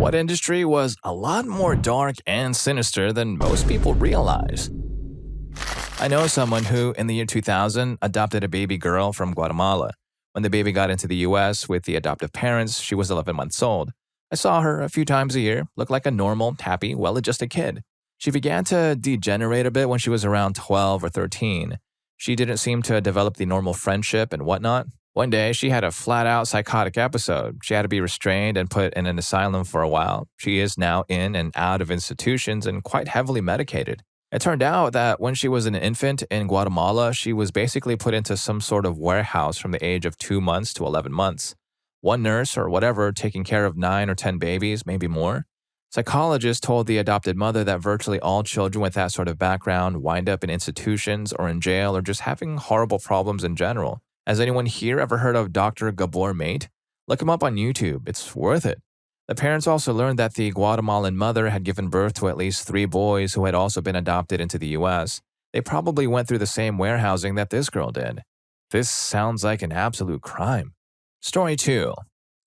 What industry was a lot more dark and sinister than most people realize? I know someone who, in the year 2000, adopted a baby girl from Guatemala. When the baby got into the US with the adoptive parents, she was 11 months old. I saw her a few times a year, looked like a normal, happy, well-adjusted kid. She began to degenerate a bit when she was around 12 or 13. She didn't seem to develop the normal friendship and whatnot. One day, she had a flat-out psychotic episode. She had to be restrained and put in an asylum for a while. She is now in and out of institutions and quite heavily medicated. It turned out that when she was an infant in Guatemala, she was basically put into some sort of warehouse from the age of 2 months to 11 months. One nurse or whatever taking care of 9 or 10 babies, maybe more. Psychologists told the adopted mother that virtually all children with that sort of background wind up in institutions or in jail or just having horrible problems in general. Has anyone here ever heard of Dr. Gabor Mate? Look him up on YouTube. It's worth it. The parents also learned that the Guatemalan mother had given birth to at least 3 boys who had also been adopted into the US. They probably went through the same warehousing that this girl did. This sounds like an absolute crime. Story 2.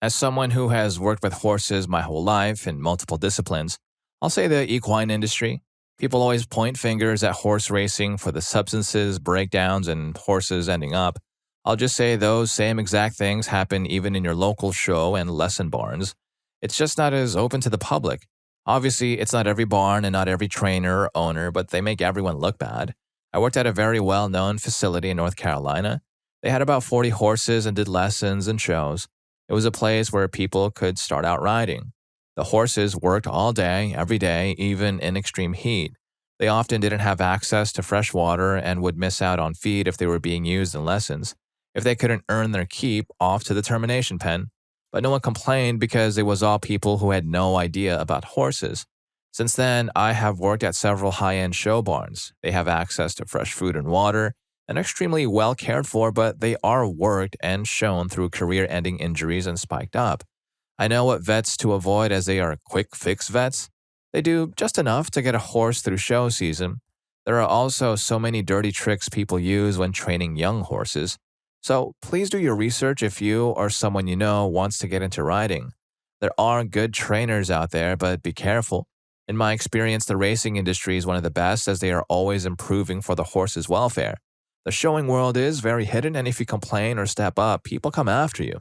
As someone who has worked with horses my whole life in multiple disciplines, I'll say the equine industry. People always point fingers at horse racing for the substances, breakdowns, and horses ending up. I'll just say those same exact things happen even in your local show and lesson barns. It's just not as open to the public. Obviously, it's not every barn and not every trainer or owner, but they make everyone look bad. I worked at a very well-known facility in North Carolina. They had about 40 horses and did lessons and shows. It was a place where people could start out riding. The horses worked all day, every day, even in extreme heat. They often didn't have access to fresh water and would miss out on feed if they were being used in lessons. If they couldn't earn their keep, off to the termination pen. But no one complained because it was all people who had no idea about horses. Since then, I have worked at several high-end show barns. They have access to fresh food and water, and are extremely well cared for, but they are worked and shown through career-ending injuries and spiked up. I know what vets to avoid as they are quick-fix vets. They do just enough to get a horse through show season. There are also so many dirty tricks people use when training young horses. So please do your research if you or someone you know wants to get into riding. There are good trainers out there, but be careful. In my experience, the racing industry is one of the best as they are always improving for the horse's welfare. The showing world is very hidden, and if you complain or step up, people come after you.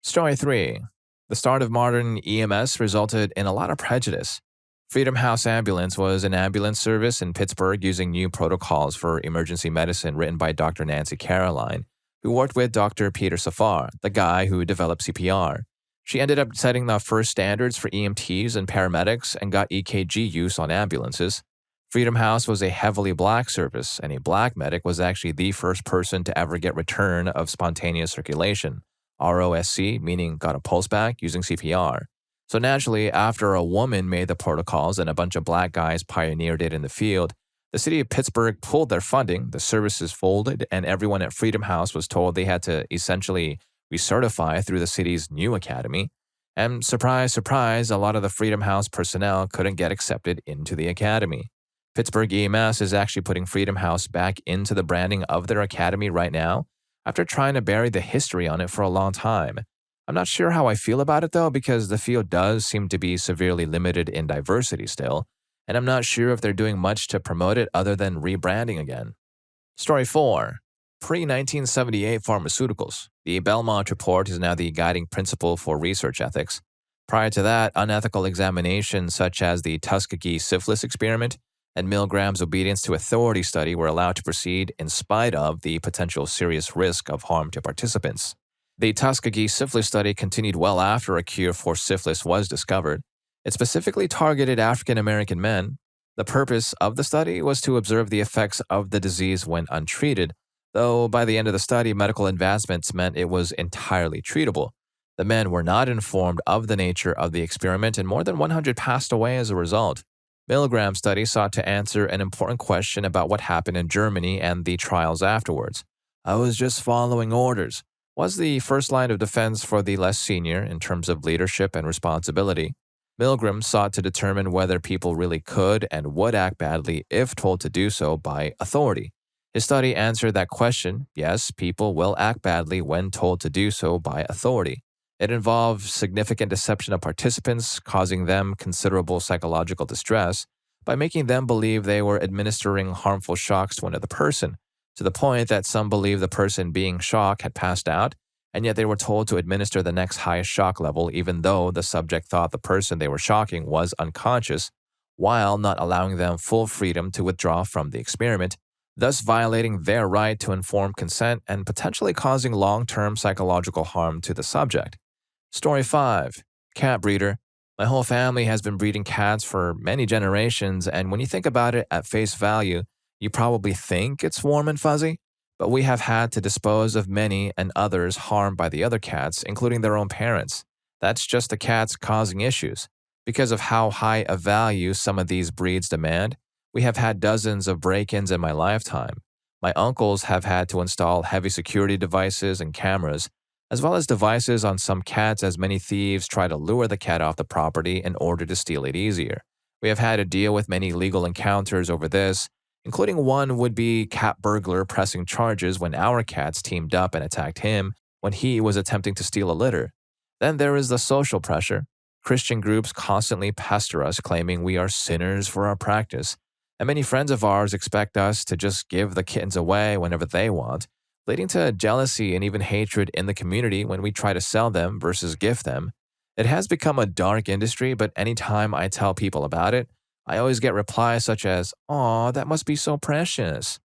Story 3. The start of modern EMS resulted in a lot of prejudice. Freedom House Ambulance was an ambulance service in Pittsburgh using new protocols for emergency medicine written by Dr. Nancy Caroline, who worked with Dr. Peter Safar, the guy who developed CPR. She ended up setting the first standards for EMTs and paramedics and got EKG use on ambulances. Freedom House was a heavily black service, and a black medic was actually the first person to ever get return of spontaneous circulation, ROSC, meaning got a pulse back using CPR. So naturally, after a woman made the protocols and a bunch of black guys pioneered it in the field, the city of Pittsburgh pulled their funding, the services folded, and everyone at Freedom House was told they had to essentially recertify through the city's new academy. And surprise, surprise, a lot of the Freedom House personnel couldn't get accepted into the academy. Pittsburgh EMS is actually putting Freedom House back into the branding of their academy right now, after trying to bury the history on it for a long time. I'm not sure how I feel about it though, because the field does seem to be severely limited in diversity still, and I'm not sure if they're doing much to promote it other than rebranding again. Story 4. Pre-1978 Pharmaceuticals. The Belmont Report is now the guiding principle for research ethics. Prior to that, unethical examinations such as the Tuskegee syphilis experiment and Milgram's obedience to authority study were allowed to proceed in spite of the potential serious risk of harm to participants. The Tuskegee syphilis study continued well after a cure for syphilis was discovered. It specifically targeted African American men. The purpose of the study was to observe the effects of the disease when untreated, though by the end of the study, medical advancements meant it was entirely treatable. The men were not informed of the nature of the experiment, and more than 100 passed away as a result. Milgram's study sought to answer an important question about what happened in Germany and the trials afterwards. I was just following orders, was the first line of defense for the less senior in terms of leadership and responsibility. Milgram sought to determine whether people really could and would act badly if told to do so by authority. His study answered that question. Yes, people will act badly when told to do so by authority. It involved significant deception of participants, causing them considerable psychological distress by making them believe they were administering harmful shocks to another person, to the point that some believed the person being shocked had passed out, and yet they were told to administer the next highest shock level, even though the subject thought the person they were shocking was unconscious, while not allowing them full freedom to withdraw from the experiment, thus violating their right to informed consent and potentially causing long-term psychological harm to the subject. Story 5. Cat breeder. My whole family has been breeding cats for many generations, and when you think about it at face value, you probably think it's warm and fuzzy, but we have had to dispose of many and others harmed by the other cats, including their own parents. That's just the cats causing issues. Because of how high a value some of these breeds demand, we have had dozens of break-ins in my lifetime. My uncles have had to install heavy security devices and cameras, as well as devices on some cats as many thieves try to lure the cat off the property in order to steal it easier. We have had to deal with many legal encounters over this, including one would-be cat burglar pressing charges when our cats teamed up and attacked him when he was attempting to steal a litter. Then there is the social pressure. Christian groups constantly pester us claiming we are sinners for our practice, and many friends of ours expect us to just give the kittens away whenever they want, leading to jealousy and even hatred in the community when we try to sell them versus gift them. It has become a dark industry, but anytime I tell people about it, I always get replies such as, "Aw, that must be so precious."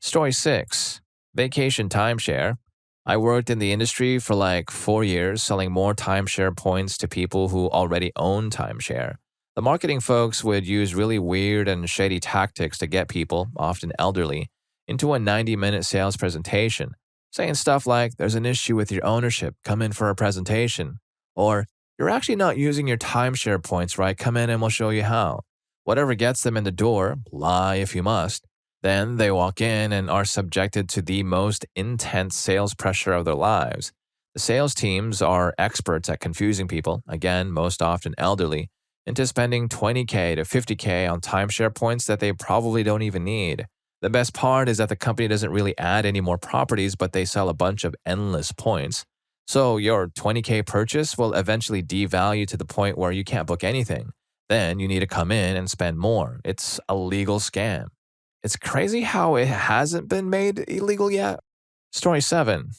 Story 6. Vacation timeshare. I worked in the industry for like 4 years, selling more timeshare points to people who already own timeshare. The marketing folks would use really weird and shady tactics to get people, often elderly, into a 90-minute sales presentation, saying stuff like, "There's an issue with your ownership, come in for a presentation," or "You're actually not using your timeshare points right, come in and we'll show you how." Whatever gets them in the door, lie if you must. Then they walk in and are subjected to the most intense sales pressure of their lives. The sales teams are experts at confusing people, again, most often elderly, into spending $20K to $50K on timeshare points that they probably don't even need. The best part is that the company doesn't really add any more properties, but they sell a bunch of endless points. So your $20K purchase will eventually devalue to the point where you can't book anything. Then you need to come in and spend more. It's a legal scam. It's crazy how it hasn't been made illegal yet. Story 7.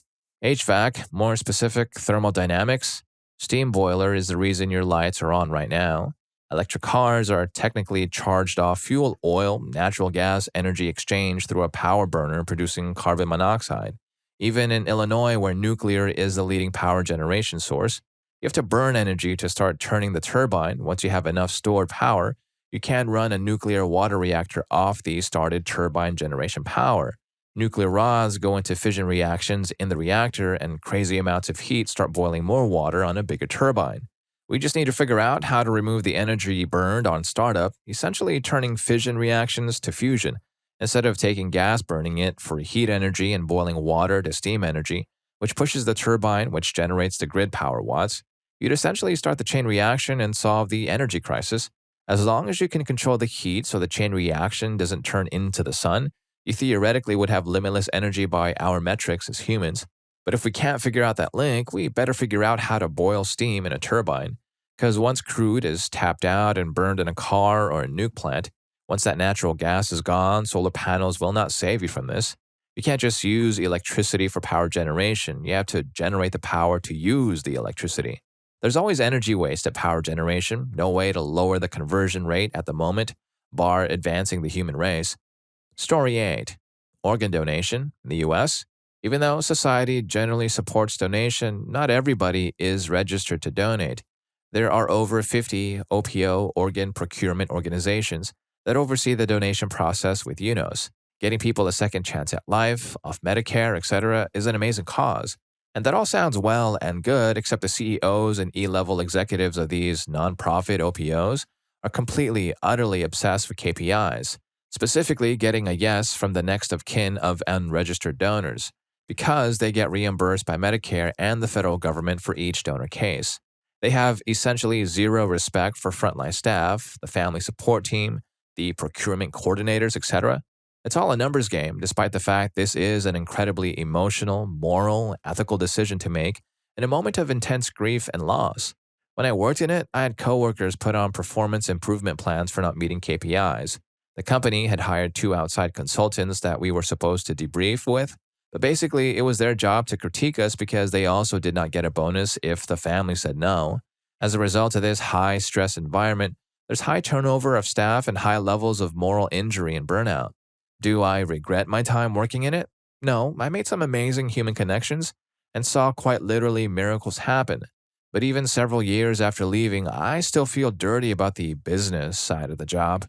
HVAC, more specific, thermodynamics. Steam boiler is the reason your lights are on right now. Electric cars are technically charged off fuel oil, natural gas, energy exchange through a power burner producing carbon monoxide. Even in Illinois, where nuclear is the leading power generation source, you have to burn energy to start turning the turbine. Once you have enough stored power, you can run a nuclear water reactor off the started turbine generation power. Nuclear rods go into fission reactions in the reactor, and crazy amounts of heat start boiling more water on a bigger turbine. We just need to figure out how to remove the energy burned on startup, essentially turning fission reactions to fusion, instead of taking gas burning it for heat energy and boiling water to steam energy, which pushes the turbine, which generates the grid power watts. You'd essentially start the chain reaction and solve the energy crisis. As long as you can control the heat so the chain reaction doesn't turn into the sun, you theoretically would have limitless energy by our metrics as humans. But if we can't figure out that link, we better figure out how to boil steam in a turbine. Because once crude is tapped out and burned in a car or a nuke plant, once that natural gas is gone, solar panels will not save you from this. You can't just use electricity for power generation. You have to generate the power to use the electricity. There's always energy waste at power generation, no way to lower the conversion rate at the moment, bar advancing the human race. Story 8. Organ donation in the US. Even though society generally supports donation, not everybody is registered to donate. There are over 50 OPO organ procurement organizations that oversee the donation process with UNOS. Getting people a second chance at life, off Medicare, etc. is an amazing cause. And that all sounds well and good, except the CEOs and E-level executives of these nonprofit OPOs are completely, utterly obsessed with KPIs, specifically getting a yes from the next of kin of unregistered donors, because they get reimbursed by Medicare and the federal government for each donor case. They have essentially zero respect for frontline staff, the family support team, the procurement coordinators, etc. It's all a numbers game, despite the fact this is an incredibly emotional, moral, ethical decision to make, in a moment of intense grief and loss. When I worked in it, I had coworkers put on performance improvement plans for not meeting KPIs. The company had hired two outside consultants that we were supposed to debrief with, but basically it was their job to critique us because they also did not get a bonus if the family said no. As a result of this high stress environment, there's high turnover of staff and high levels of moral injury and burnout. Do I regret my time working in it? No, I made some amazing human connections and saw quite literally miracles happen. But even several years after leaving, I still feel dirty about the business side of the job.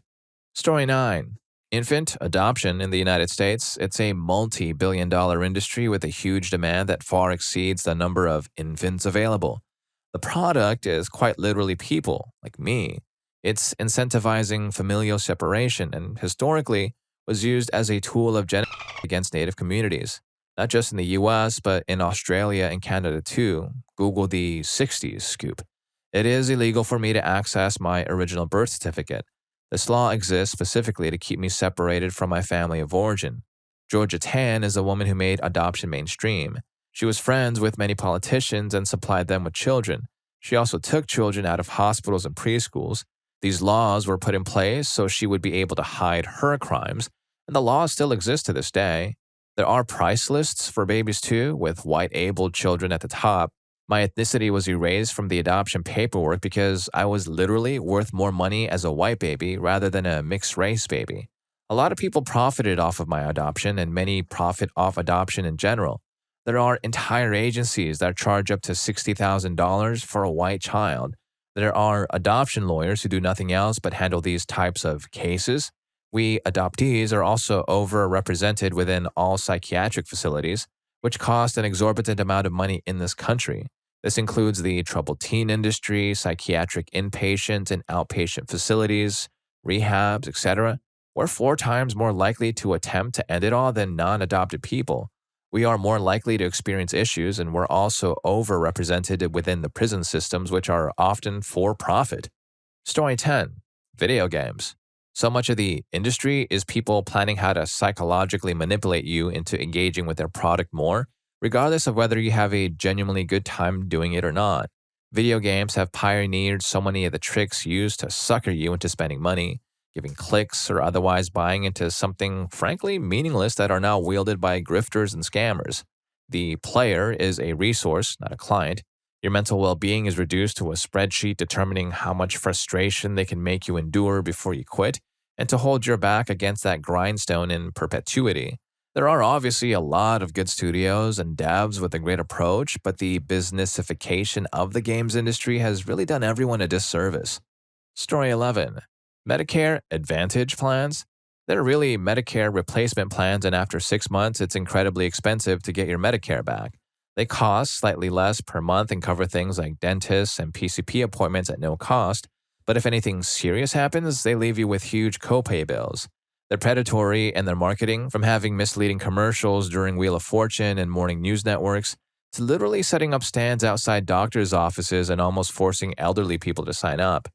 Story 9. Infant adoption in the United States. It's a multi-billion-dollar industry with a huge demand that far exceeds the number of infants available. The product is quite literally people, like me. It's incentivizing familial separation and historically was used as a tool of genocide against Native communities, not just in the US, but in Australia and Canada too. Google the 60s scoop. It is illegal for me to access my original birth certificate. This law exists specifically to keep me separated from my family of origin. Georgia Tan is a woman who made adoption mainstream. She was friends with many politicians and supplied them with children. She also took children out of hospitals and preschools. These laws were put in place so she would be able to hide her crimes, and the laws still exist to this day. There are price lists for babies too, with white-abled children at the top. My ethnicity was erased from the adoption paperwork because I was literally worth more money as a white baby rather than a mixed-race baby. A lot of people profited off of my adoption, and many profit off adoption in general. There are entire agencies that charge up to $60,000 for a white child. There are adoption lawyers who do nothing else but handle these types of cases. We adoptees are also overrepresented within all psychiatric facilities, which cost an exorbitant amount of money in this country. This includes the troubled teen industry, psychiatric inpatient and outpatient facilities, rehabs, etc. We're 4 times more likely to attempt to end it all than non-adopted people. We are more likely to experience issues, and we're also overrepresented within the prison systems, which are often for profit. Story 10. Video games. So much of the industry is people planning how to psychologically manipulate you into engaging with their product more, regardless of whether you have a genuinely good time doing it or not. Video games have pioneered so many of the tricks used to sucker you into spending money, giving clicks, or otherwise buying into something frankly meaningless that are now wielded by grifters and scammers. The player is a resource, not a client. Your mental well-being is reduced to a spreadsheet determining how much frustration they can make you endure before you quit, and to hold your back against that grindstone in perpetuity. There are obviously a lot of good studios and devs with a great approach, but the businessification of the games industry has really done everyone a disservice. Story 11. Medicare Advantage plans. They're really Medicare replacement plans, and after 6 months, it's incredibly expensive to get your Medicare back. They cost slightly less per month and cover things like dentists and PCP appointments at no cost, but if anything serious happens, they leave you with huge copay bills. They're predatory in their marketing, from having misleading commercials during Wheel of Fortune and morning news networks, to literally setting up stands outside doctors' offices and almost forcing elderly people to sign up.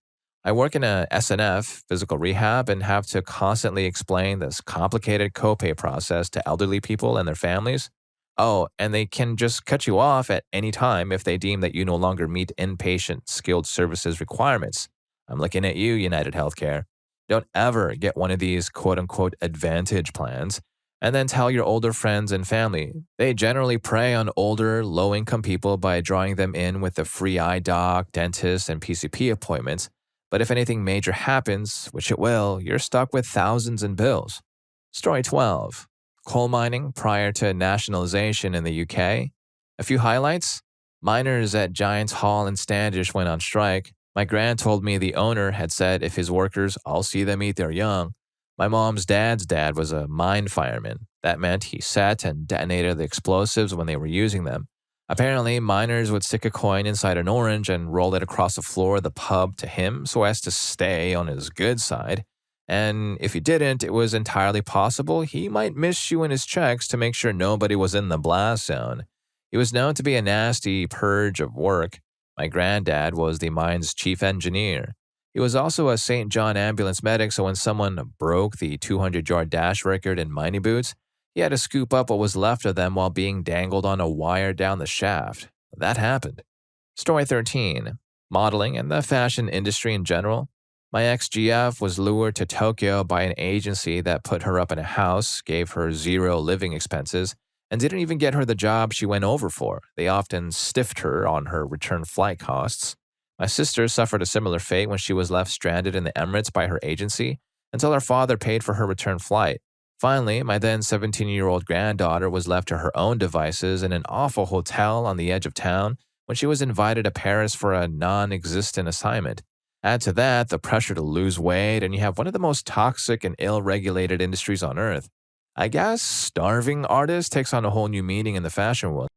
I work in a SNF, physical rehab, and have to constantly explain this complicated copay process to elderly people and their families. Oh, and they can just cut you off at any time if they deem that you no longer meet inpatient skilled services requirements. I'm looking at you, United Healthcare. Don't ever get one of these quote-unquote advantage plans and then tell your older friends and family. They generally prey on older, low-income people by drawing them in with the free eye doc, dentist, and PCP appointments. But if anything major happens, which it will, you're stuck with thousands in bills. Story 12. Coal mining prior to nationalization in the UK. A few highlights. Miners at Giants Hall in Standish went on strike. My gran told me the owner had said if his workers all see them eat their young. My mom's dad's dad was a mine fireman. That meant he set and detonated the explosives when they were using them. Apparently, miners would stick a coin inside an orange and roll it across the floor of the pub to him so as to stay on his good side. And if he didn't, it was entirely possible he might miss you in his checks to make sure nobody was in the blast zone. He was known to be a nasty purge of work. My granddad was the mine's chief engineer. He was also a St. John ambulance medic, so when someone broke the 200-yard dash record in mining boots, he had to scoop up what was left of them while being dangled on a wire down the shaft. that happened. Story 13. Modeling and the fashion industry in general. My ex-GF was lured to Tokyo by an agency that put her up in a house, gave her zero living expenses, and didn't even get her the job she went over for. They often stiffed her on her return flight costs. My sister suffered a similar fate when she was left stranded in the Emirates by her agency until her father paid for her return flight. Finally, my then 17-year-old granddaughter was left to her own devices in an awful hotel on the edge of town when she was invited to Paris for a non-existent assignment. Add to that the pressure to lose weight, and you have one of the most toxic and ill-regulated industries on earth. I guess starving artist takes on a whole new meaning in the fashion world.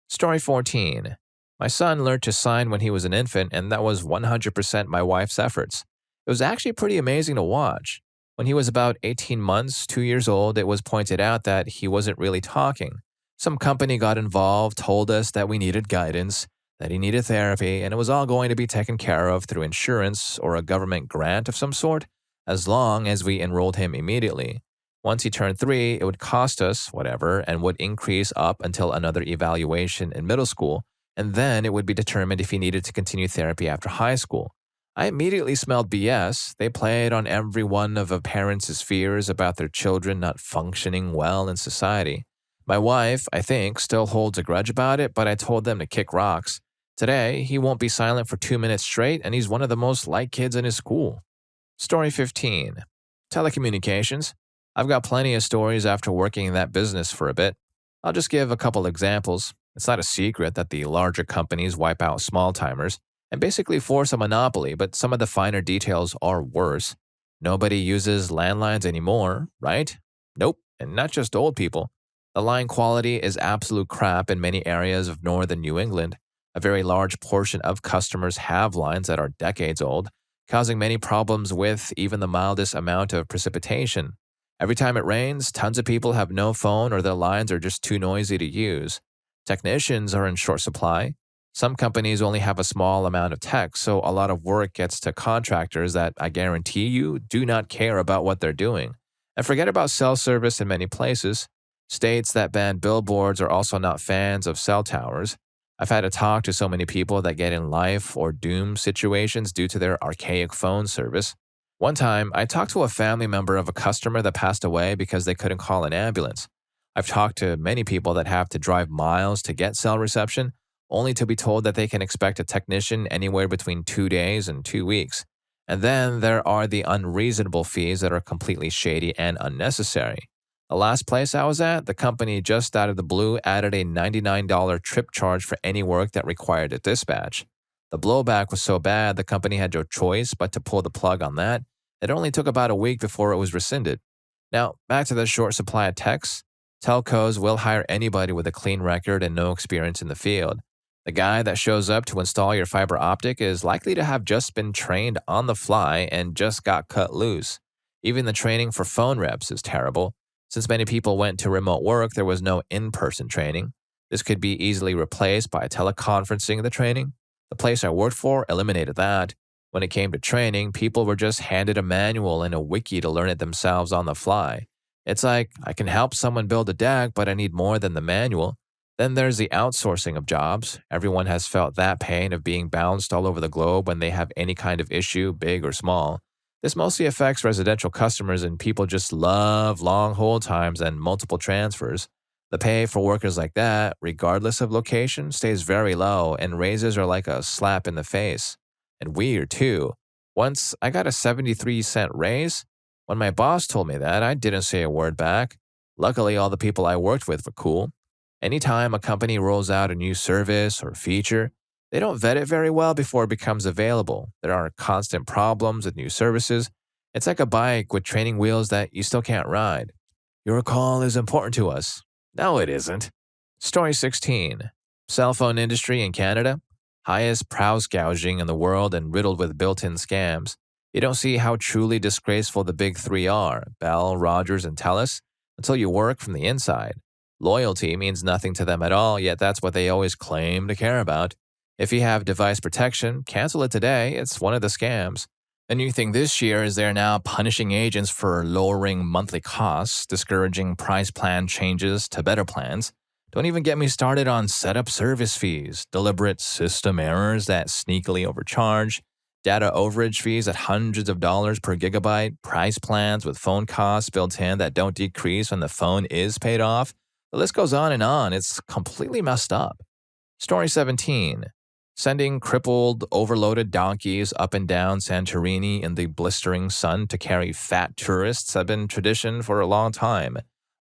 Story 14. My son learned to sign when he was an infant, and that was 100% my wife's efforts. It was actually pretty amazing to watch. When he was about 18 months, 2 years old, it was pointed out that he wasn't really talking. Some company got involved, told us that we needed guidance, that he needed therapy, and it was all going to be taken care of through insurance or a government grant of some sort, as long as we enrolled him immediately. Once he turned 3, it would cost us whatever and would increase up until another evaluation in middle school, and then it would be determined if he needed to continue therapy after high school. I immediately smelled BS. They played on every one of a parent's fears about their children not functioning well in society. My wife, I think, still holds a grudge about it, but I told them to kick rocks. Today, he won't be silent for 2 minutes straight, and he's one of the most liked kids in his school. Story 15. Telecommunications. I've got plenty of stories after working in that business for a bit. I'll just give a couple examples. It's not a secret that the larger companies wipe out small-timers and basically force a monopoly, but some of the finer details are worse. Nobody uses landlines anymore, right? Nope, and not just old people. The line quality is absolute crap in many areas of northern New England. A very large portion of customers have lines that are decades old, causing many problems with even the mildest amount of precipitation. Every time it rains, tons of people have no phone or their lines are just too noisy to use. Technicians are in short supply. Some companies only have a small amount of tech, so a lot of work gets to contractors that I guarantee you do not care about what they're doing. And forget about cell service in many places. States that ban billboards are also not fans of cell towers. I've had to talk to so many people that get in life or doom situations due to their archaic phone service. One time, I talked to a family member of a customer that passed away because they couldn't call an ambulance. I've talked to many people that have to drive miles to get cell reception, only to be told that they can expect a technician anywhere between 2 days and 2 weeks. And then there are the unreasonable fees that are completely shady and unnecessary. The last place I was at, the company just out of the blue added a $99 trip charge for any work that required a dispatch. The blowback was so bad the company had no choice but to pull the plug on that. It only took about a week before it was rescinded. Now, back to the short supply of techs. Telcos will hire anybody with a clean record and no experience in the field. The guy that shows up to install your fiber optic is likely to have just been trained on the fly and just got cut loose. Even the training for phone reps is terrible. Since many people went to remote work, there was no in-person training. This could be easily replaced by teleconferencing the training. The place I worked for eliminated that. When it came to training, people were just handed a manual and a wiki to learn it themselves on the fly. It's like, I can help someone build a deck, but I need more than the manual. Then there's the outsourcing of jobs. Everyone has felt that pain of being bounced all over the globe when they have any kind of issue, big or small. This mostly affects residential customers, and people just love long hold times and multiple transfers. The pay for workers like that, regardless of location, stays very low, and raises are like a slap in the face. And weird, too. Once, I got a 73-cent raise. When my boss told me that, I didn't say a word back. Luckily, all the people I worked with were cool. Anytime a company rolls out a new service or feature, they don't vet it very well before it becomes available. There are constant problems with new services. It's like a bike with training wheels that you still can't ride. Your call is important to us. No, it isn't. Story 16. Cell phone industry in Canada. Highest price gouging in the world and riddled with built-in scams. You don't see how truly disgraceful the big three are, Bell, Rogers, and TELUS, until you work from the inside. Loyalty means nothing to them at all, yet that's what they always claim to care about. If you have device protection, cancel it today. It's one of the scams. The new thing this year is they're now punishing agents for lowering monthly costs, discouraging price plan changes to better plans. Don't even get me started on setup service fees, deliberate system errors that sneakily overcharge, data overage fees at hundreds of dollars per gigabyte, price plans with phone costs built in that don't decrease when the phone is paid off. The list goes on and on. It's completely messed up. Story 17. Sending crippled, overloaded donkeys up and down Santorini in the blistering sun to carry fat tourists have been tradition for a long time.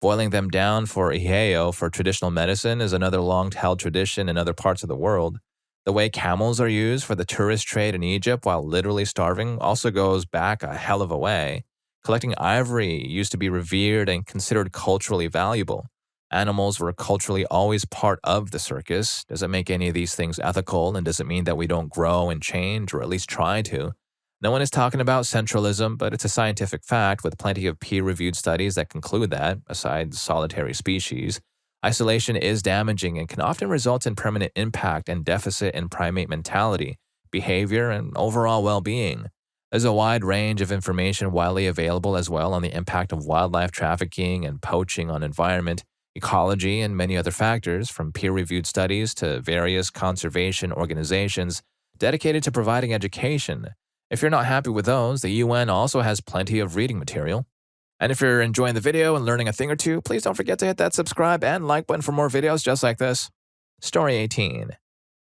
Boiling them down for iheo for traditional medicine is another long-held tradition in other parts of the world. The way camels are used for the tourist trade in Egypt while literally starving also goes back a hell of a way. Collecting ivory used to be revered and considered culturally valuable. Animals were culturally always part of the circus. Doesn't make any of these things ethical and doesn't mean that we don't grow and change, or at least try to. No one is talking about centralism, but it's a scientific fact with plenty of peer-reviewed studies that conclude that, aside solitary species, isolation is damaging and can often result in permanent impact and deficit in primate mentality, behavior, and overall well-being. There's a wide range of information widely available as well on the impact of wildlife trafficking and poaching on environment, ecology, and many other factors, from peer-reviewed studies to various conservation organizations dedicated to providing education. If you're not happy with those, the UN also has plenty of reading material. And if you're enjoying the video and learning a thing or two, please don't forget to hit that subscribe and like button for more videos just like this. Story 18.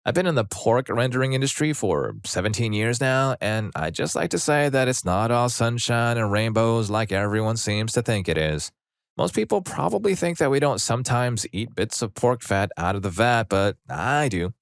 I've been in the pork rendering industry for 17 years now, and I'd just like to say that it's not all sunshine and rainbows like everyone seems to think it is. Most people probably think that we don't sometimes eat bits of pork fat out of the vat, but I do.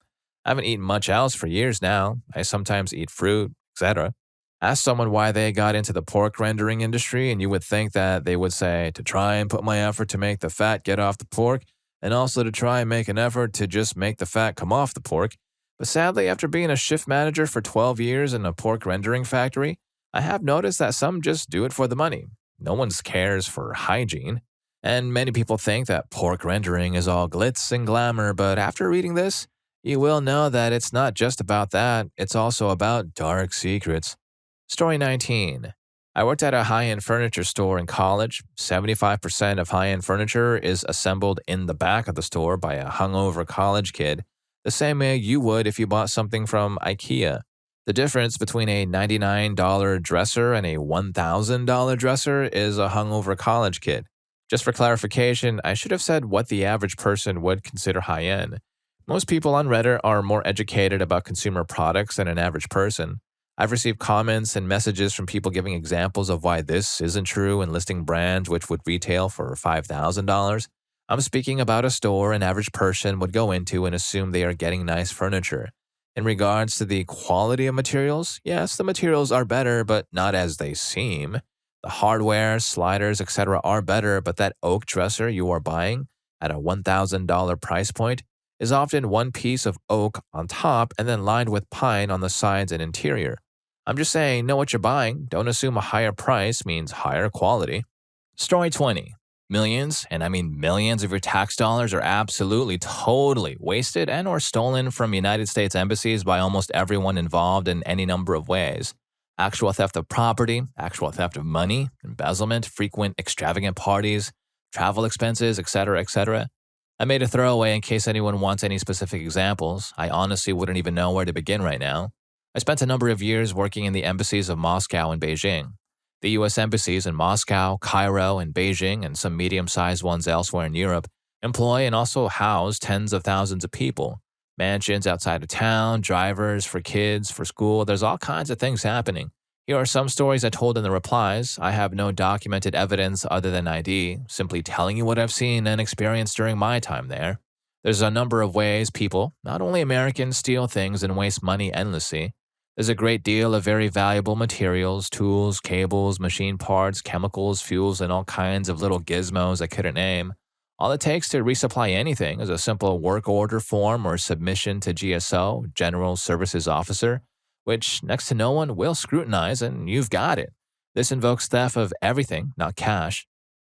I haven't eaten much else for years now. I sometimes eat fruit, etc. Ask someone why they got into the pork rendering industry, and you would think that they would say, to try and put my effort to make the fat get off the pork, and also to try and make an effort to just make the fat come off the pork. But sadly, after being a shift manager for 12 years in a pork rendering factory, I have noticed that some just do it for the money. No one cares for hygiene. And many people think that pork rendering is all glitz and glamour, but after reading this, you will know that it's not just about that, it's also about dark secrets. Story 19. I worked at a high-end furniture store in college. 75% of high-end furniture is assembled in the back of the store by a hungover college kid, the same way you would if you bought something from IKEA. The difference between a $99 dresser and a $1,000 dresser is a hungover college kid. Just for clarification, I should have said what the average person would consider high-end. Most people on Reddit are more educated about consumer products than an average person. I've received comments and messages from people giving examples of why this isn't true and listing brands which would retail for $5,000. I'm speaking about a store an average person would go into and assume they are getting nice furniture. In regards to the quality of materials, yes, the materials are better, but not as they seem. The hardware, sliders, etc. are better, but that oak dresser you are buying at a $1,000 price point is often one piece of oak on top and then lined with pine on the sides and interior. I'm just saying, know what you're buying. Don't assume a higher price means higher quality. Story 20. Millions, and I mean millions of your tax dollars are absolutely totally wasted and or stolen from United States embassies by almost everyone involved in any number of ways. Actual theft of property, actual theft of money, embezzlement, frequent extravagant parties, travel expenses, etc., etc. I made a throwaway in case anyone wants any specific examples. I honestly wouldn't even know where to begin right now. I spent a number of years working in the embassies of Moscow and Beijing. The U.S. embassies in Moscow, Cairo, and Beijing, and some medium-sized ones elsewhere in Europe, employ and also house tens of thousands of people. Mansions outside of town, drivers, for kids, for school, there's all kinds of things happening. Here are some stories I told in the replies. I have no documented evidence other than ID, simply telling you what I've seen and experienced during my time there. There's a number of ways people, not only Americans, steal things and waste money endlessly. There's a great deal of very valuable materials, tools, cables, machine parts, chemicals, fuels, and all kinds of little gizmos I couldn't name. All it takes to resupply anything is a simple work order form or submission to GSO, General Services Officer, which next to no one will scrutinize, and you've got it. This invokes theft of everything, not cash.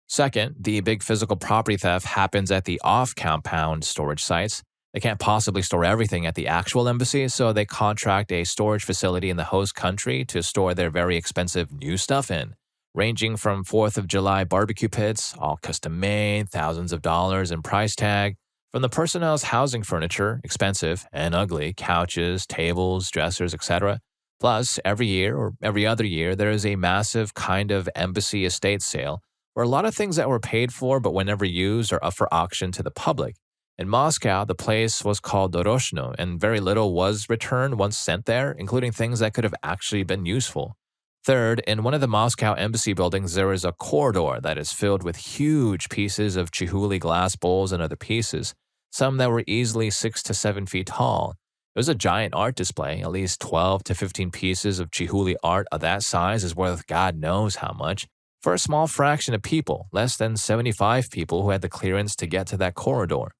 Second, the big physical property theft happens at the off-compound storage sites. They can't possibly store everything at the actual embassy, so they contract a storage facility in the host country to store their very expensive new stuff in, ranging from 4th of July barbecue pits, all custom-made, thousands of dollars in price tag, From the personnel's housing furniture, expensive and ugly, couches, tables, dressers, etc. Plus, every year or every other year, there is a massive kind of embassy estate sale where a lot of things that were paid for but were never used are up for auction to the public. In Moscow, the place was called Doroshno, and very little was returned once sent there, including things that could have actually been useful. Third, in one of the Moscow embassy buildings, there is a corridor that is filled with huge pieces of Chihuly glass bowls and other pieces, some that were easily 6 to 7 feet tall. It was a giant art display. At least 12 to 15 pieces of Chihuly art of that size is worth God knows how much for a small fraction of people, less than 75 people who had the clearance to get to that corridor.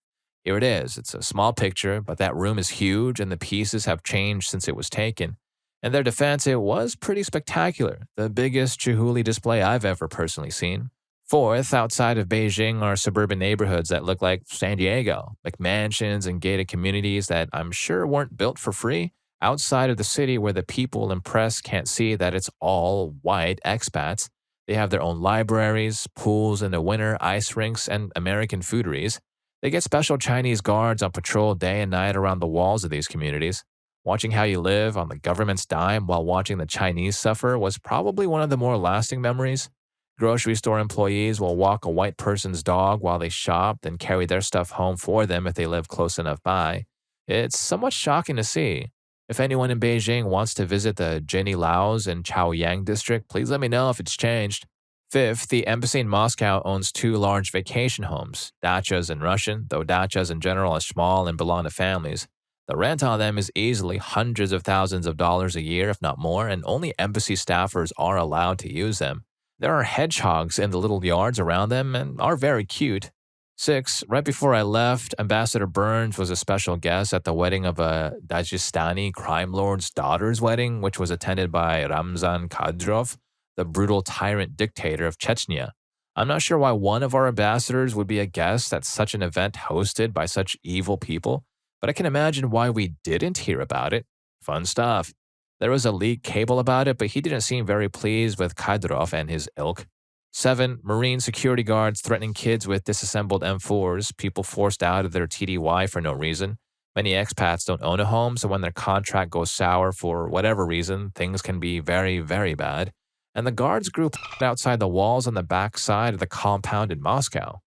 Here it is. It's a small picture, but that room is huge and the pieces have changed since it was taken. In their defense, it was pretty spectacular, the biggest Chihuly display I've ever personally seen. Fourth, outside of Beijing are suburban neighborhoods that look like San Diego, like mansions and gated communities that I'm sure weren't built for free, outside of the city where the people and press can't see that it's all white expats. They have their own libraries, pools in the winter, ice rinks, and American fooderies. They get special Chinese guards on patrol day and night around the walls of these communities. Watching how you live on the government's dime while watching the Chinese suffer was probably one of the more lasting memories. Grocery store employees will walk a white person's dog while they shop, then carry their stuff home for them if they live close enough by. It's somewhat shocking to see. If anyone in Beijing wants to visit the Jenny Laos and Chaoyang district, please let me know if it's changed. Fifth, the embassy in Moscow owns 2 large vacation homes, dachas in Russian, though dachas in general are small and belong to families. The rent on them is easily hundreds of thousands of dollars a year, if not more, and only embassy staffers are allowed to use them. There are hedgehogs in the little yards around them and are very cute. 6. Right before I left, Ambassador Burns was a special guest at the wedding of a Dagestani crime lord's daughter's wedding, which was attended by Ramzan Kadyrov, the brutal tyrant dictator of Chechnya. I'm not sure why one of our ambassadors would be a guest at such an event hosted by such evil people, but I can imagine why we didn't hear about it. Fun stuff. There was a leaked cable about it, but he didn't seem very pleased with Kadyrov and his ilk. 7. Marine security guards threatening kids with disassembled M4s, people forced out of their TDY for no reason. Many expats don't own a home, so when their contract goes sour for whatever reason, things can be very, very bad. And the guards grew outside the walls on the back side of the compound in Moscow.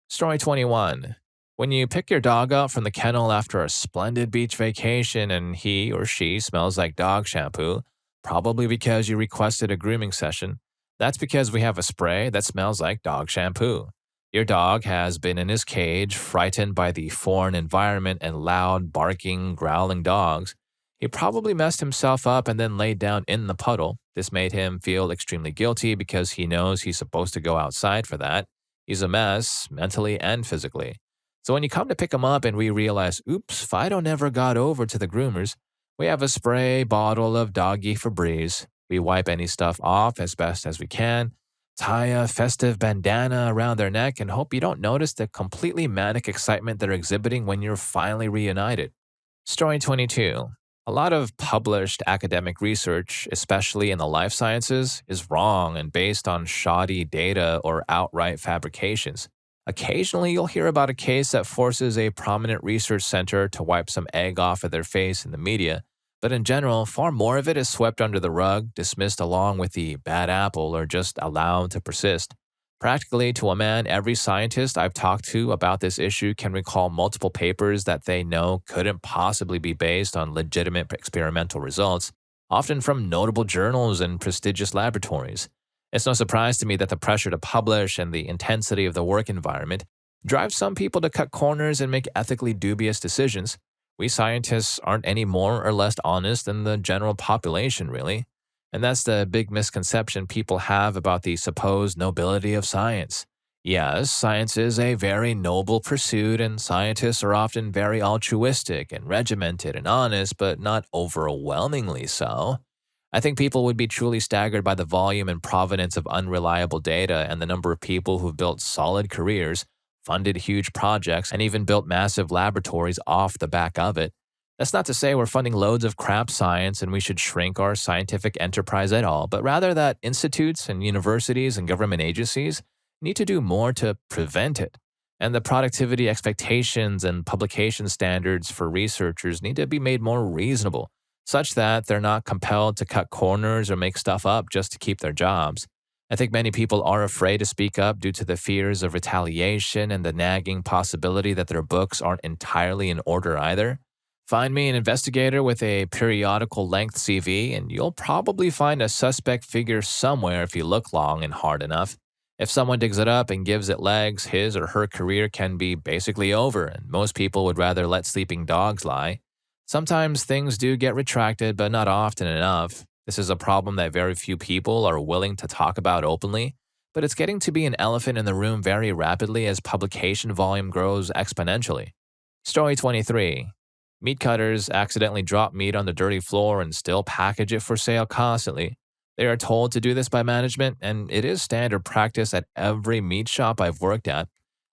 Story 21. When you pick your dog up from the kennel after a splendid beach vacation and he or she smells like dog shampoo, probably because you requested a grooming session, that's because we have a spray that smells like dog shampoo. Your dog has been in his cage, frightened by the foreign environment and loud, barking, growling dogs. He probably messed himself up and then laid down in the puddle. This made him feel extremely guilty because he knows he's supposed to go outside for that. He's a mess, mentally and physically. So when you come to pick him up and we realize, oops, Fido never got over to the groomers, we have a spray bottle of doggy Febreze. We wipe any stuff off as best as we can, tie a festive bandana around their neck, and hope you don't notice the completely manic excitement they're exhibiting when you're finally reunited. Story 22. A lot of published academic research, especially in the life sciences, is wrong and based on shoddy data or outright fabrications. Occasionally, you'll hear about a case that forces a prominent research center to wipe some egg off of their face in the media, but in general, far more of it is swept under the rug, dismissed along with the bad apple, or just allowed to persist. Practically, to a man, every scientist I've talked to about this issue can recall multiple papers that they know couldn't possibly be based on legitimate experimental results, often from notable journals and prestigious laboratories. It's no surprise to me that the pressure to publish and the intensity of the work environment drive some people to cut corners and make ethically dubious decisions. We scientists aren't any more or less honest than the general population, really. And that's the big misconception people have about the supposed nobility of science. Yes, science is a very noble pursuit, and scientists are often very altruistic and regimented and honest, but not overwhelmingly so. I think people would be truly staggered by the volume and provenance of unreliable data and the number of people who've built solid careers, funded huge projects, and even built massive laboratories off the back of it. That's not to say we're funding loads of crap science and we should shrink our scientific enterprise at all, but rather that institutes and universities and government agencies need to do more to prevent it. And the productivity expectations and publication standards for researchers need to be made more reasonable, such that they're not compelled to cut corners or make stuff up just to keep their jobs. I think many people are afraid to speak up due to the fears of retaliation and the nagging possibility that their books aren't entirely in order either. Find me an investigator with a periodical length CV, and you'll probably find a suspect figure somewhere if you look long and hard enough. If someone digs it up and gives it legs, his or her career can be basically over, and most people would rather let sleeping dogs lie. Sometimes things do get retracted, but not often enough. This is a problem that very few people are willing to talk about openly, but it's getting to be an elephant in the room very rapidly as publication volume grows exponentially. Story 23. Meat cutters accidentally drop meat on the dirty floor and still package it for sale constantly. They are told to do this by management, and it is standard practice at every meat shop I've worked at.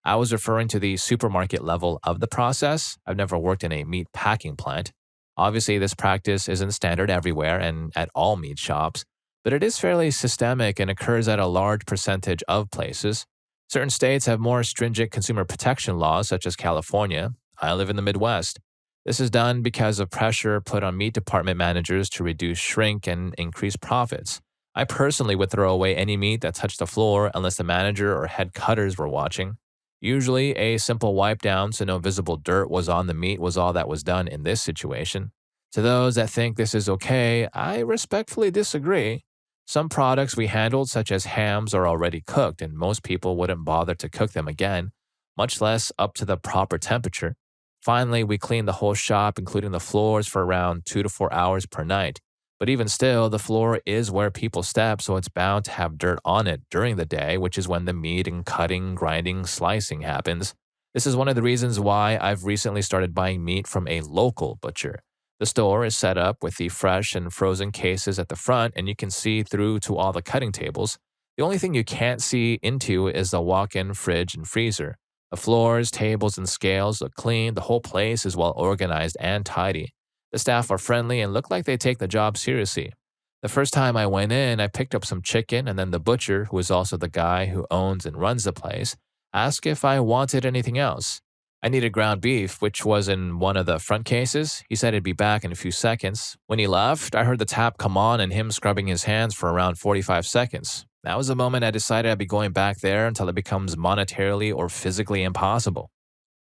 I was referring to the supermarket level of the process. I've never worked in a meat packing plant. Obviously, this practice isn't standard everywhere and at all meat shops, but it is fairly systemic and occurs at a large percentage of places. Certain states have more stringent consumer protection laws, such as California. I live in the Midwest. This is done because of pressure put on meat department managers to reduce shrink and increase profits. I personally would throw away any meat that touched the floor unless the manager or head cutters were watching. Usually, a simple wipe down so no visible dirt was on the meat was all that was done in this situation. To those that think this is okay, I respectfully disagree. Some products we handled, such as hams, are already cooked, and most people wouldn't bother to cook them again, much less up to the proper temperature. Finally, we cleaned the whole shop, including the floors, for around 2 to 4 hours per night. But even still, the floor is where people step, so it's bound to have dirt on it during the day, which is when the meat and cutting, grinding, slicing happens. This is one of the reasons why I've recently started buying meat from a local butcher. The store is set up with the fresh and frozen cases at the front, and you can see through to all the cutting tables. The only thing you can't see into is the walk-in fridge and freezer. The floors, tables, and scales look clean. The whole place is well organized and tidy. The staff are friendly and look like they take the job seriously. The first time I went in, I picked up some chicken, and then the butcher, who is also the guy who owns and runs the place, asked if I wanted anything else. I needed ground beef, which was in one of the front cases. He said he'd be back in a few seconds. When he left, I heard the tap come on and him scrubbing his hands for around 45 seconds. That was the moment I decided I'd be going back there until it becomes monetarily or physically impossible.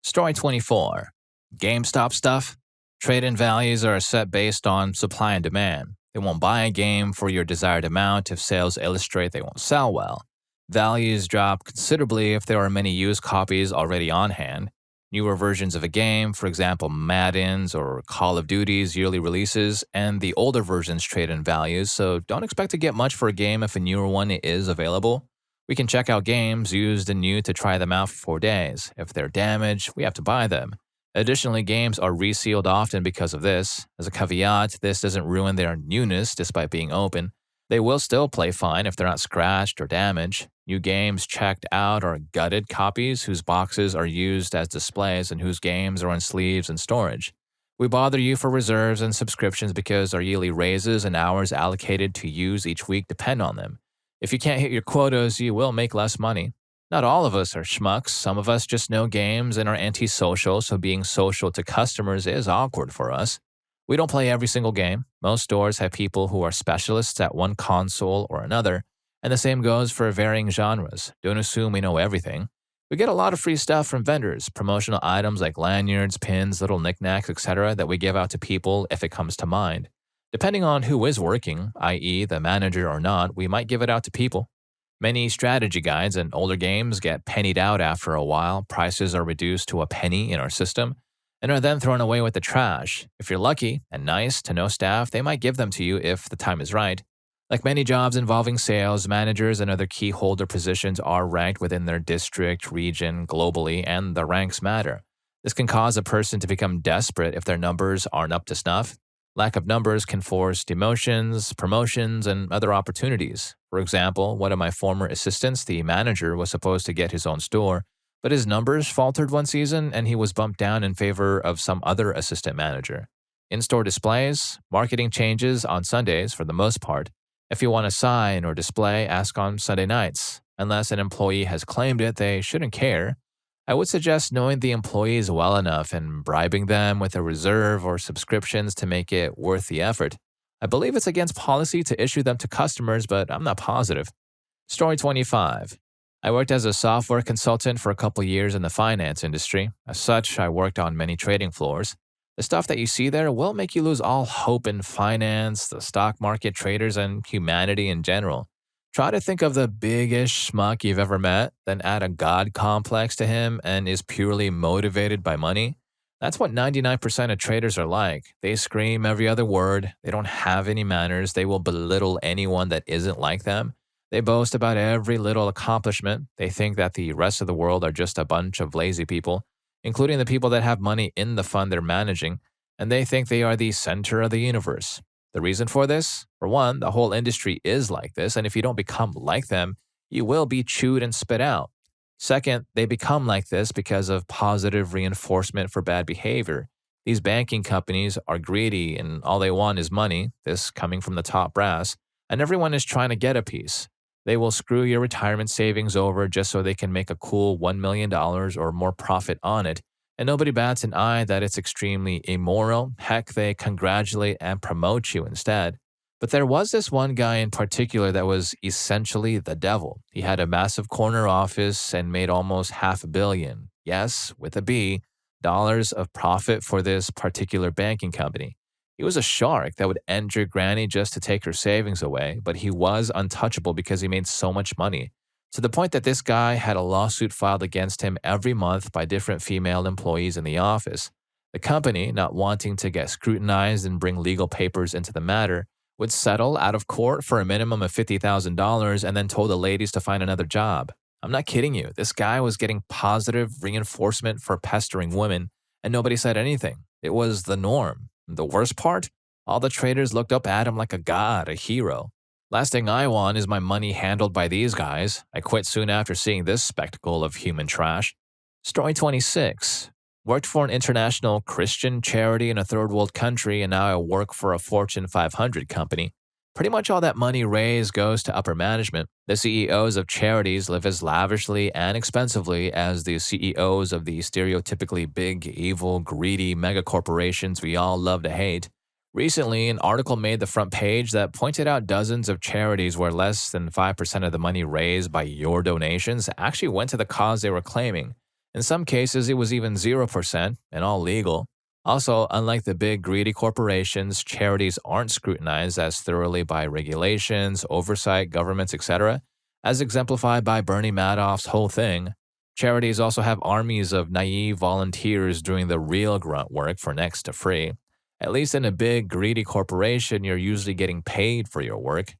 Story 24. GameStop Stuff. Trade-in values are set based on supply and demand. They won't buy a game for your desired amount if sales illustrate they won't sell well. Values drop considerably if there are many used copies already on hand. Newer versions of a game, for example Madden's or Call of Duty's yearly releases, and the older versions trade in values, so don't expect to get much for a game if a newer one is available. We can check out games, used and new, to try them out for 4 days. If they're damaged, we have to buy them. Additionally, games are resealed often because of this. As a caveat, this doesn't ruin their newness despite being open. They will still play fine if they're not scratched or damaged. New games checked out are gutted copies whose boxes are used as displays and whose games are on sleeves and storage. We bother you for reserves and subscriptions because our yearly raises and hours allocated to use each week depend on them. If you can't hit your quotas, you will make less money. Not all of us are schmucks. Some of us just know games and are antisocial, so being social to customers is awkward for us. We don't play every single game. Most stores have people who are specialists at one console or another, and the same goes for varying genres. Don't assume we know everything. We get a lot of free stuff from vendors, promotional items like lanyards, pins, little knickknacks, etc. that we give out to people if it comes to mind. Depending on who is working, i.e. the manager or not, we might give it out to people. Many strategy guides and older games get pennied out after a while. Prices are reduced to a penny in our system and are then thrown away with the trash. If you're lucky and nice to know staff, they might give them to you if the time is right. Like many jobs involving sales, managers and other key holder positions are ranked within their district, region, globally, and the ranks matter. This can cause a person to become desperate if their numbers aren't up to snuff. Lack of numbers can force demotions, promotions, and other opportunities. For example, one of my former assistants, the manager, was supposed to get his own store, but his numbers faltered one season and he was bumped down in favor of some other assistant manager. In-store displays, marketing changes on Sundays for the most part. If you want a sign or display, ask on Sunday nights. Unless an employee has claimed it, they shouldn't care. I would suggest knowing the employees well enough and bribing them with a reserve or subscriptions to make it worth the effort. I believe it's against policy to issue them to customers, but I'm not positive. Story 25. I worked as a software consultant for a couple years in the finance industry. As such, I worked on many trading floors. The stuff that you see there will make you lose all hope in finance, the stock market, traders, and humanity in general. Try to think of the biggest schmuck you've ever met, then add a god complex to him and is purely motivated by money. That's what 99% of traders are like. They scream every other word, they don't have any manners, they will belittle anyone that isn't like them. They boast about every little accomplishment. They think that the rest of the world are just a bunch of lazy people, including the people that have money in the fund they're managing, and they think they are the center of the universe. The reason for this? For one, the whole industry is like this, and if you don't become like them, you will be chewed and spit out. Second, they become like this because of positive reinforcement for bad behavior. These banking companies are greedy and all they want is money, this coming from the top brass, and everyone is trying to get a piece. They will screw your retirement savings over just so they can make a cool $1 million or more profit on it, and nobody bats an eye that it's extremely immoral. Heck, they congratulate and promote you instead. But there was this one guy in particular that was essentially the devil. He had a massive corner office and made almost $500 million, yes, with a B, dollars of profit for this particular banking company. He was a shark that would end your granny just to take her savings away, but he was untouchable because he made so much money. To the point that this guy had a lawsuit filed against him every month by different female employees in the office. The company, not wanting to get scrutinized and bring legal papers into the matter, would settle out of court for a minimum of $50,000 and then told the ladies to find another job. I'm not kidding you. This guy was getting positive reinforcement for pestering women, and nobody said anything. It was the norm. The worst part? All the traders looked up at him like a god, a hero. Last thing I want is my money handled by these guys. I quit soon after seeing this spectacle of human trash. Story 26. Worked for an international Christian charity in a third world country, and now I work for a Fortune 500 company. Pretty much all that money raised goes to upper management. The CEOs of charities live as lavishly and expensively as the CEOs of the stereotypically big, evil, greedy megacorporations we all love to hate. Recently, an article made the front page that pointed out dozens of charities where less than 5% of the money raised by your donations actually went to the cause they were claiming. In some cases, it was even 0%, and all legal. Also, unlike the big greedy corporations, charities aren't scrutinized as thoroughly by regulations, oversight, governments, etc., as exemplified by Bernie Madoff's whole thing. Charities also have armies of naive volunteers doing the real grunt work for next to free. At least in a big greedy corporation, you're usually getting paid for your work.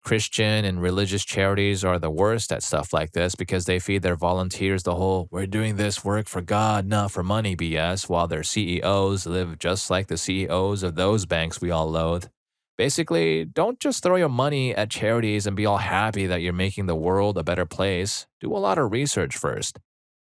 Christian and religious charities are the worst at stuff like this because they feed their volunteers the whole "we're doing this work for God, not for money" BS, while their CEOs live just like the CEOs of those banks we all loathe. Basically, don't just throw your money at charities and be all happy that you're making the world a better place. Do a lot of research first.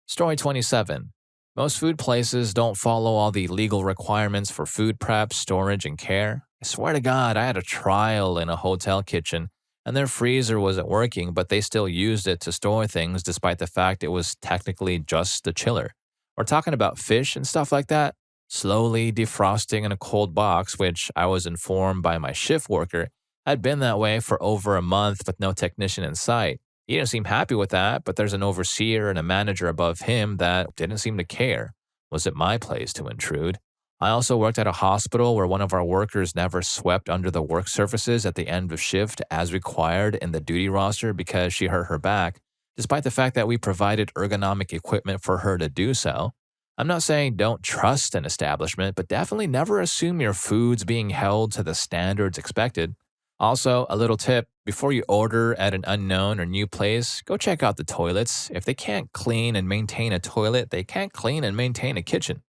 Story 27. Most food places don't follow all the legal requirements for food prep, storage, and care. I swear to God, I had a trial in a hotel kitchen, and their freezer wasn't working, but they still used it to store things despite the fact it was technically just a chiller. We're talking about fish and stuff like that, slowly defrosting in a cold box, which I was informed by my shift worker had been that way for over a month with no technician in sight. He didn't seem happy with that, but there's an overseer and a manager above him that didn't seem to care. Was it my place to intrude? I also worked at a hospital where one of our workers never swept under the work surfaces at the end of shift as required in the duty roster because she hurt her back, despite the fact that we provided ergonomic equipment for her to do so. I'm not saying don't trust an establishment, but definitely never assume your food's being held to the standards expected. Also, a little tip, before you order at an unknown or new place, go check out the toilets. If they can't clean and maintain a toilet, they can't clean and maintain a kitchen.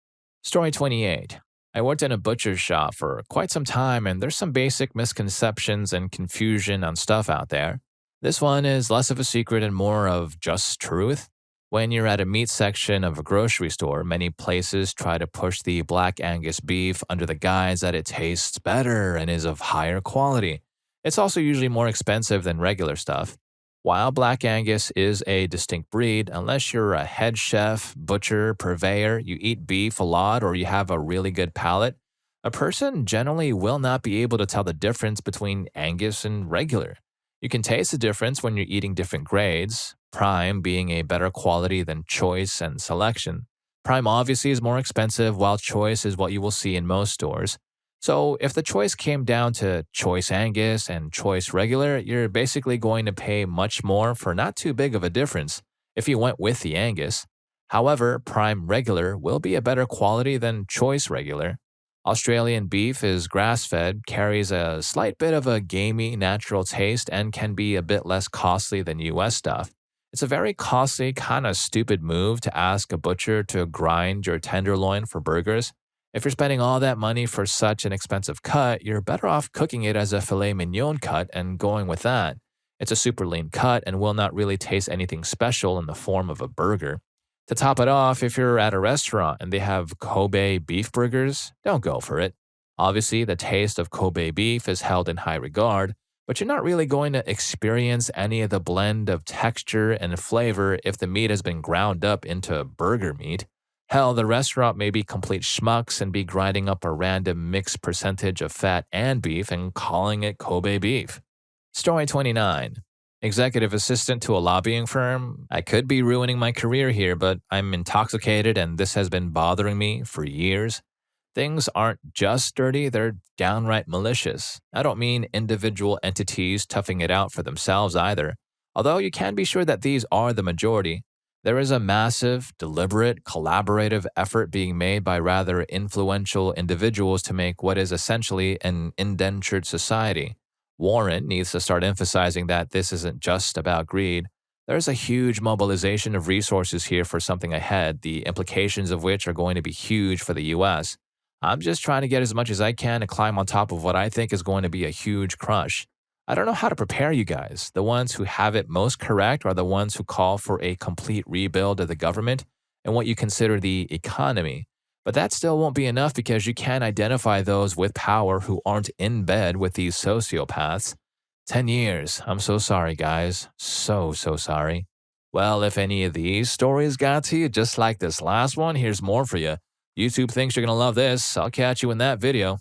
Story 28. I worked in a butcher's shop for quite some time, and there's some basic misconceptions and confusion on stuff out there. This one is less of a secret and more of just truth. When you're at a meat section of a grocery store, many places try to push the Black Angus beef under the guise that it tastes better and is of higher quality. It's also usually more expensive than regular stuff. While Black Angus is a distinct breed, unless you're a head chef, butcher, purveyor, you eat beef a lot, or you have a really good palate, a person generally will not be able to tell the difference between Angus and regular. You can taste the difference when you're eating different grades, Prime being a better quality than Choice and Selection. Prime obviously is more expensive, while Choice is what you will see in most stores. So, if the choice came down to Choice Angus and Choice Regular, you're basically going to pay much more for not too big of a difference if you went with the Angus. However, Prime Regular will be a better quality than Choice Regular. Australian beef is grass fed, carries a slight bit of a gamey, natural taste, and can be a bit less costly than US stuff. It's a very costly, kind of stupid move to ask a butcher to grind your tenderloin for burgers. If you're spending all that money for such an expensive cut, you're better off cooking it as a filet mignon cut and going with that. It's a super lean cut and will not really taste anything special in the form of a burger. To top it off, if you're at a restaurant and they have Kobe beef burgers, don't go for it. Obviously, the taste of Kobe beef is held in high regard, but you're not really going to experience any of the blend of texture and flavor if the meat has been ground up into burger meat. Hell, the restaurant may be complete schmucks and be grinding up a random mixed percentage of fat and beef and calling it Kobe beef. Story 29. Executive assistant to a lobbying firm. I could be ruining my career here, but I'm intoxicated and this has been bothering me for years. Things aren't just dirty, they're downright malicious. I don't mean individual entities toughing it out for themselves either, although you can be sure that these are the majority. There is a massive, deliberate, collaborative effort being made by rather influential individuals to make what is essentially an indentured society. Warren needs to start emphasizing that this isn't just about greed. There's a huge mobilization of resources here for something ahead, the implications of which are going to be huge for the US. I'm just trying to get as much as I can to climb on top of what I think is going to be a huge crush. I don't know how to prepare you guys. The ones who have it most correct are the ones who call for a complete rebuild of the government and what you consider the economy. But that still won't be enough because you can't identify those with power who aren't in bed with these sociopaths. 10 years. I'm so sorry, guys. So sorry. Well, if any of these stories got to you, just like this last one, here's more for you. YouTube thinks you're going to love this. I'll catch you in that video.